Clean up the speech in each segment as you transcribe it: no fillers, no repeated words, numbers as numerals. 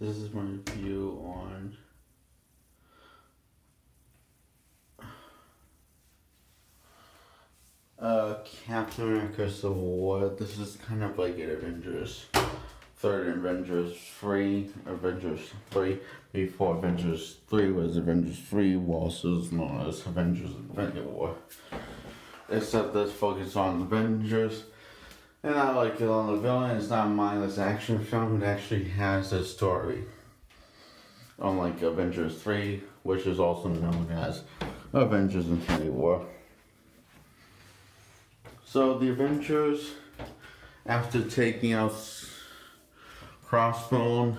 This is my view on Captain America Civil War. This is kind of like an Avengers. Third Avengers 3, Avengers 3, before Avengers 3 was Avengers 3, also known as Avengers Infinity War. Except this focus on Avengers. And I like it on the villain. It's not a mindless action film. It actually has a story. Unlike Avengers 3, which is also known as Avengers Infinity War. So the Avengers, after taking out Crossbone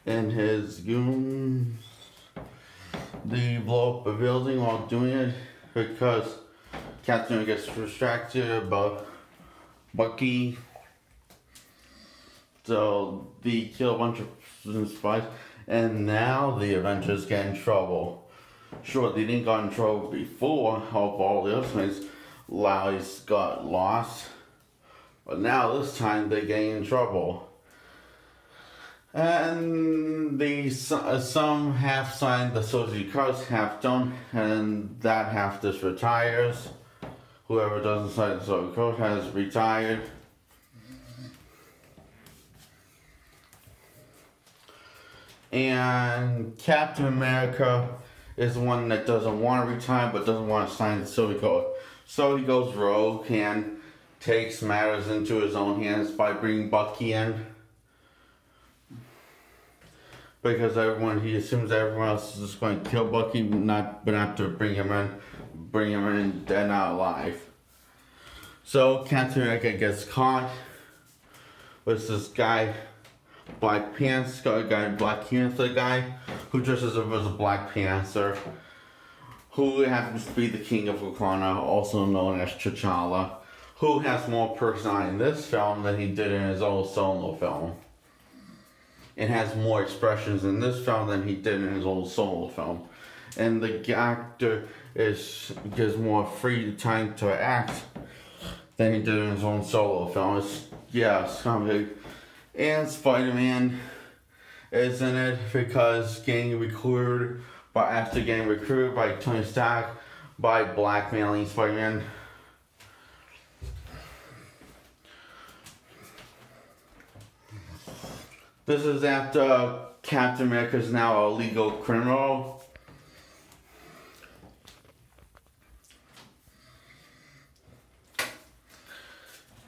and his goons, they blow up a building while doing it because Captain gets distracted about Bucky. So they kill a bunch of spies, and now the Avengers get in trouble. Sure, they didn't get in trouble before, help all the other things. Lies got lost, but now this time they get in trouble. And some have signed the social cards, half don't, and that half just retires. Whoever doesn't sign the social card has retired. And Captain America is the one that doesn't want to retire but doesn't want to sign the Civil Code. So he goes rogue and takes matters into his own hands by bringing Bucky in. Because he assumes everyone else is just going to kill Bucky, but not to bring him in dead, not alive. So Captain America gets caught with this guy, Black Panther guy, who dresses up as a Black Panther, who happens to be the King of Wakanda, also known as T'Challa, who has more personality in this film than he did in his old solo film. And has more expressions in this film than he did in his old solo film. And the actor gives more free time to act than he did in his own solo film. It's kind of big. And Spider-Man is in it because after getting recruited by Tony Stark by blackmailing Spider-Man. This is after Captain America is now a legal criminal.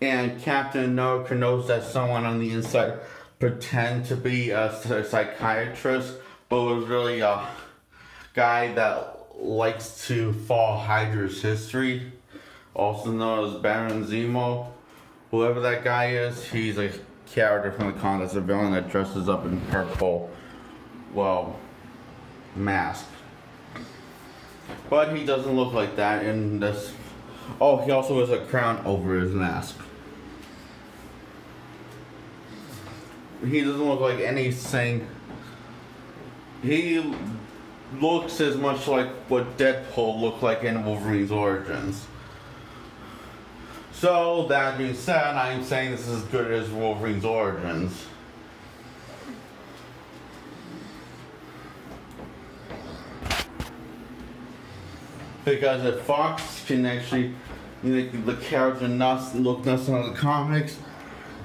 And Captain America knows that someone on the inside pretend to be a psychiatrist, but was really a guy that likes to follow Hydra's history, also known as Baron Zemo. Whoever that guy is, he's a character from the comics, a villain that dresses up in purple, mask. But he doesn't look like that in this. Oh, he also has a crown over his mask. He doesn't look like anything. He looks as much like what Deadpool looked like in Wolverine's Origins. So, that being said, I'm saying this is as good as Wolverine's Origins. Because if Fox can actually make the character look nuts on the comics,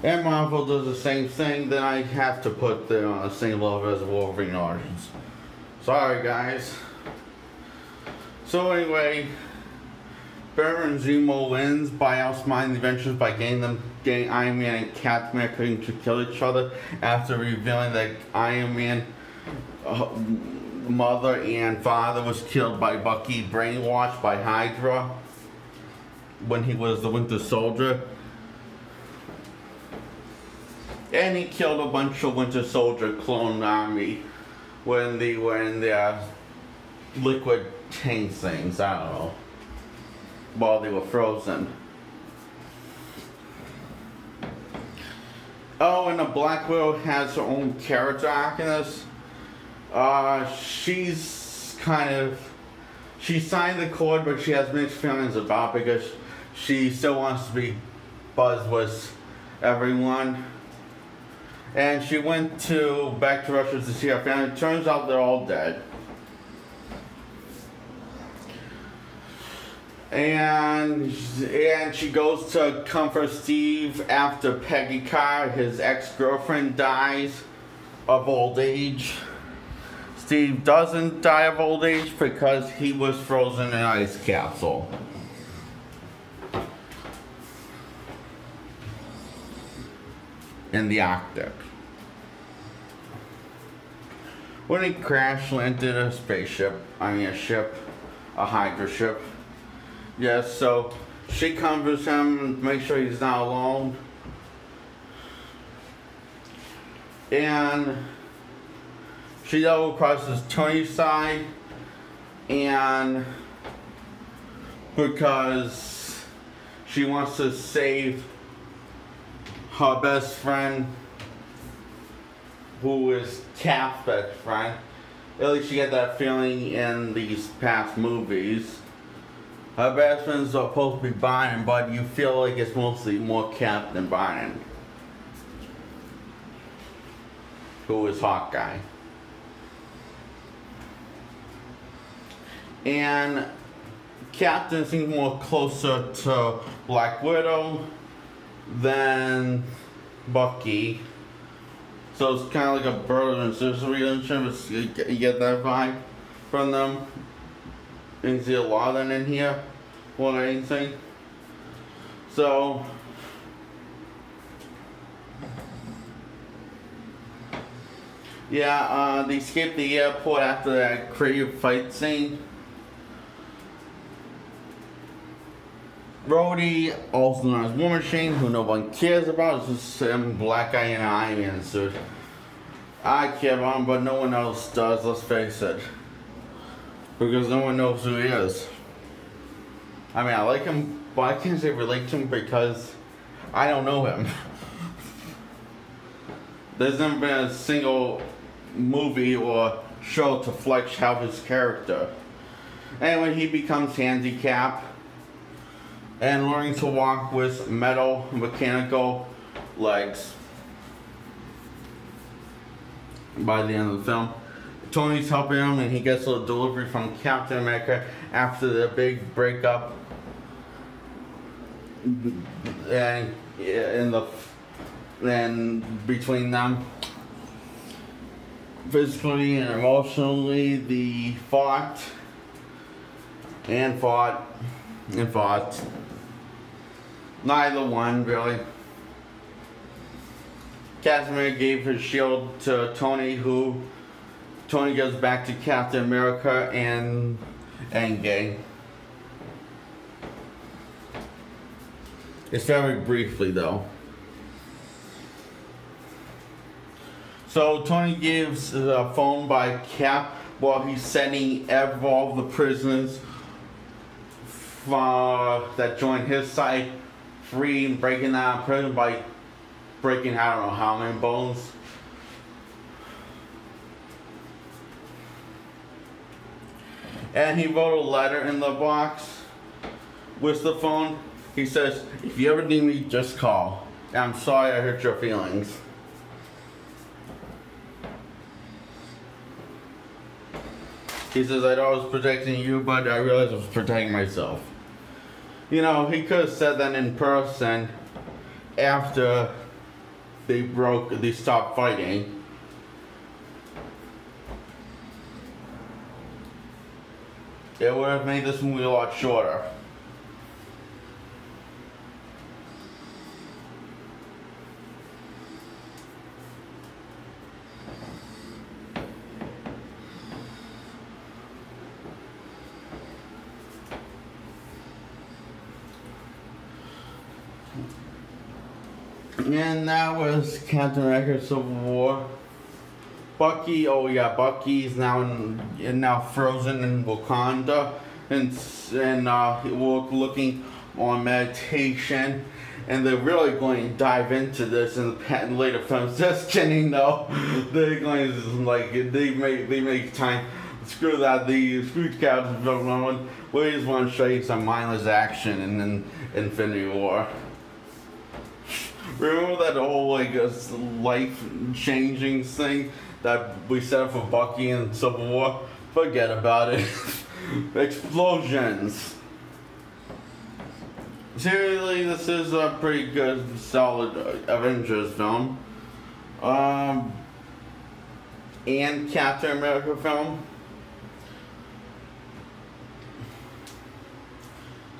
and Marvel does the same thing, then I have to put them on the same level as Wolverine Origins. Sorry, guys. So anyway, Baron Zemo wins by outsmarting the Avengers by getting Iron Man and Captain America to kill each other after revealing that Iron Man mother and father was killed by Bucky, brainwashed by Hydra when he was the Winter Soldier. And he killed a bunch of Winter Soldier clone army when they were in their liquid tank things, I don't know, while they were frozen. Oh, and the Black Widow has her own character arc in this. She signed the cord, but she has mixed feelings about it because she still wants to be buzzed with everyone. And she went back to Russia to see her family. Turns out they're all dead. And she goes to comfort Steve after Peggy Carr, his ex-girlfriend, dies of old age. Steve doesn't die of old age because he was frozen in an ice capsule. In the Arctic. When he crash landed a Hydra ship. Yes, so she comforts him, make sure he's not alone. And she double crosses Tony's side, and because she wants to save her best friend, who is Cap's best friend. At least you get that feeling in these past movies. Her best friend's supposed to be Barton, but you feel like it's mostly more Cap than Barton, who is Hawkeye. And Captain seems more closer to Black Widow than Bucky. So it's kind of like a brother and sister relationship. You get that vibe from them. You can see a lot of that in here more than anything. So yeah, they escaped the airport after that crazy fight scene. Rhodey, also known as War Machine, who no one cares about, is just some black guy in an Iron Man suit. I care about him, but no one else does, let's face it. Because no one knows who he is. I mean, I like him, but I can't say relate to him because I don't know him. There's never been a single movie or show to flesh out his character. Anyway, he becomes handicapped and learning to walk with mechanical legs by the end of the film. Tony's helping him, and he gets a delivery from Captain America after the big breakup and between them. Physically and emotionally, they fought. Neither one, really. Casimir gave his shield to Tony, who Tony goes back to Captain America and Endgame. It's very briefly, though. So Tony gives the phone by Cap while he's setting all the prisoners that join his side free and breaking out of prison by breaking, I don't know how many bones. And he wrote a letter in the box with the phone. He says, if you ever need me, just call. I'm sorry I hurt your feelings. He says, I thought I was protecting you, but I realized I was protecting myself. You know, he could have said that in person after they stopped fighting. It would have made this movie a lot shorter. And that was Captain America: Civil War. Bucky's now frozen in Wakanda, and we're looking on meditation, and they're really going to dive into this in the later films. Just kidding, though. They're going to they make time. Screw that. The screw Captain America. We just want to show you some mindless action in Infinity War. Remember that whole like life-changing thing that we set up for Bucky in Civil War? Forget about it. Explosions. Seriously, this is a pretty good, solid Avengers film. And Captain America film.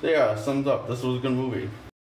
So yeah, sums up. This was a good movie.